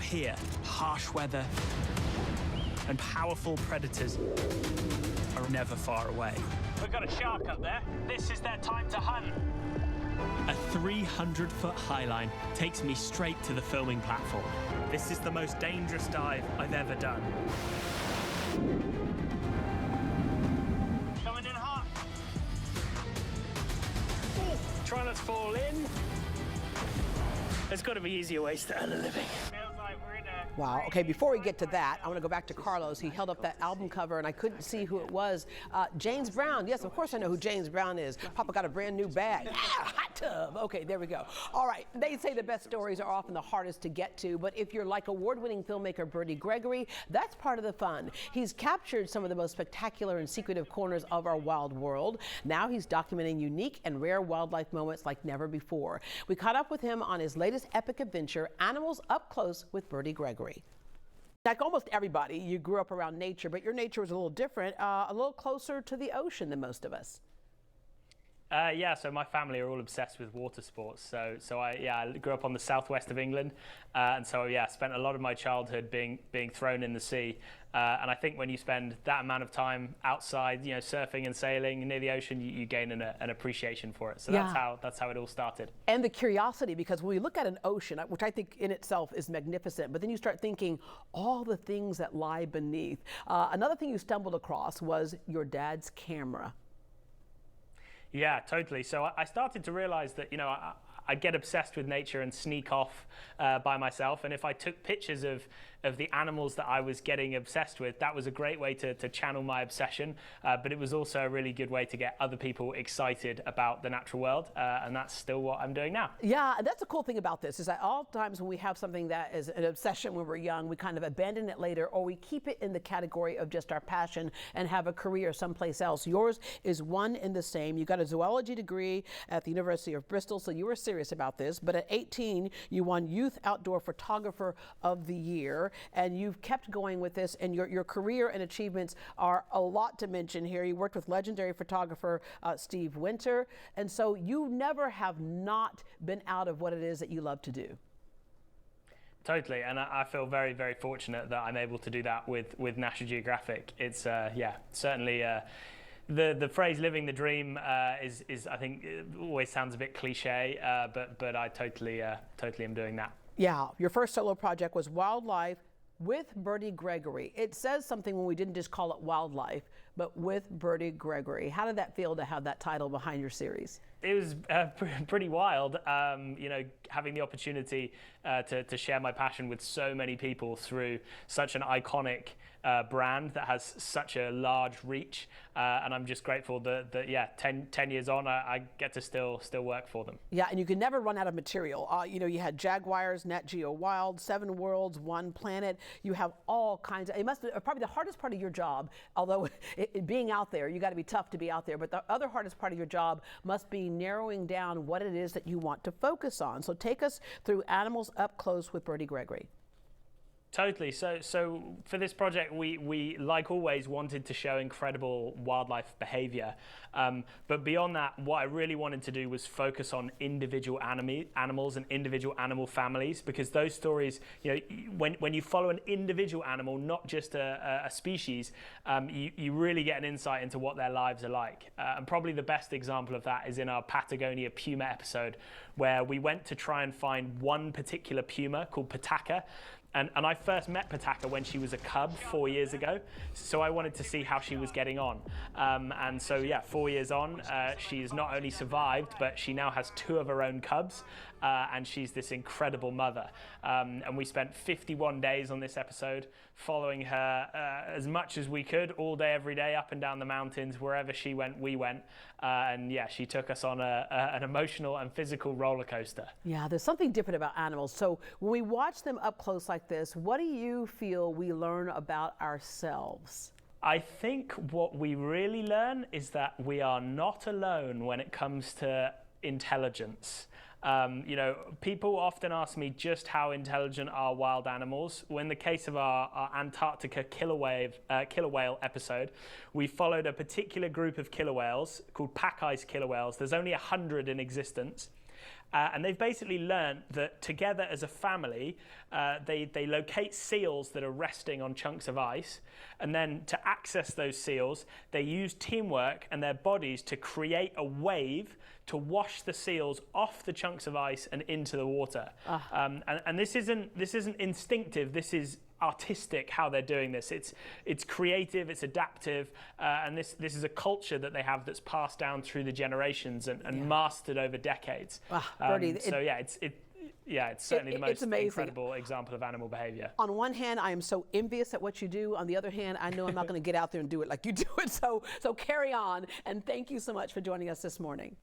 here, harsh weather and powerful predators are never far away. We've got a shark up there. This is their time to hunt. A 300-foot highline takes me straight to the filming platform. This is the most dangerous dive I've ever done. Coming in hot. Ooh, try not to fall in. There's got to be easier ways to earn a living. Feels like we're in a... Wow. Okay, before we get to that, I want to go back to Carlos. He held up that album cover, and I couldn't see who it was. James Brown. Yes, of course I know who James Brown is. Papa got a brand new bag. Hot tub. Okay, there we go. All right. They say the best stories are often the hardest to get to, but if you're like award-winning filmmaker Bertie Gregory, that's part of the fun. He's captured some of the most spectacular and secretive corners of our wild world. Now he's documenting unique and rare wildlife moments like never before. We caught up with him on his latest epic adventure, Animals Up Close with Bertie Gregory. Like almost everybody, you grew up around nature, but your nature was a little different, a little closer to the ocean than most of us. Yeah, so my family are all obsessed with water sports. So I grew up on the southwest of England, and so spent a lot of my childhood being thrown in the sea. And I think when you spend that amount of time outside, surfing and sailing near the ocean, you gain an appreciation for it. So that's how it all started. And the curiosity, because when we look at an ocean, which I think in itself is magnificent, but then you start thinking all the things that lie beneath. Another thing you stumbled across was your dad's camera. Yeah, totally. So I started to realize that, I'd get obsessed with nature and sneak off by myself. And if I took pictures of the animals that I was getting obsessed with, that was a great way to channel my obsession. But it was also a really good way to get other people excited about the natural world. And that's still what I'm doing now. Yeah, and that's the cool thing about this is that all times when we have something that is an obsession when we're young, we kind of abandon it later, or we keep it in the category of just our passion and have a career someplace else. Yours is one and the same. You got a zoology degree at the University of Bristol, so you were serious about this. But at 18, you won Youth Outdoor Photographer of the Year, and you've kept going with this, and your career and achievements are a lot to mention here. You worked with legendary photographer Steve Winter, and so you never have not been out of what it is that you love to do. Totally, and I feel very, very fortunate that I'm able to do that with National Geographic. It's certainly the phrase "living the dream" is I think it always sounds a bit cliche, but I totally am doing that. Yeah, your first solo project was Wildlife with Bertie Gregory. It says something when we didn't just call it Wildlife, but with Bertie Gregory. How did that feel to have that title behind your series? It was pretty wild, having the opportunity to share my passion with so many people through such an iconic brand that has such a large reach. And I'm just grateful that 10 years on, I get to still work for them. Yeah, and you can never run out of material. You had Jaguars, Nat Geo Wild, 7 Worlds, 1 Planet. You have all kinds of, it must be probably the hardest part of your job, although being out there, you got to be tough to be out there, but the other hardest part of your job must be narrowing down what it is that you want to focus on. So take us through Animals Up Close with Bertie Gregory. Totally. So for this project, we like always wanted to show incredible wildlife behavior. But beyond that, what I really wanted to do was focus on individual animals and individual animal families, because those stories, when you follow an individual animal, not just a species, you really get an insight into what their lives are like. And probably the best example of that is in our Patagonia Puma episode, where we went to try and find one particular puma called Pataka. And I first met Pataka when she was a cub 4 years ago, so I wanted to see how she was getting on. And so 4 years on, she's not only survived, but she now has 2 of her own cubs, and she's this incredible mother. And we spent 51 days on this episode, following her as much as we could, all day, every day, up and down the mountains. Wherever she went, we went. And she took us on an emotional and physical roller coaster. Yeah, there's something different about animals. So when we watch them up close like this, what do you feel we learn about ourselves? I think what we really learn is that we are not alone when it comes to intelligence. People often ask me just how intelligent are wild animals. Well, in the case of our Antarctica killer whale episode, we followed a particular group of killer whales called pack ice killer whales. There's only 100 in existence. And they've basically learned that together as a family, they locate seals that are resting on chunks of ice, and then to access those seals, they use teamwork and their bodies to create a wave to wash the seals off the chunks of ice and into the water. And this isn't instinctive. This is artistic how they're doing this. It's creative, it's adaptive, and this is a culture that they have that's passed down through the generations and mastered over decades. Bertie, it's certainly the most amazing. incredible example of animal behavior. On one hand, I am so envious at what you do. On the other hand, I know I'm not going to get out there and do it like you do it. So carry on, and thank you so much for joining us this morning.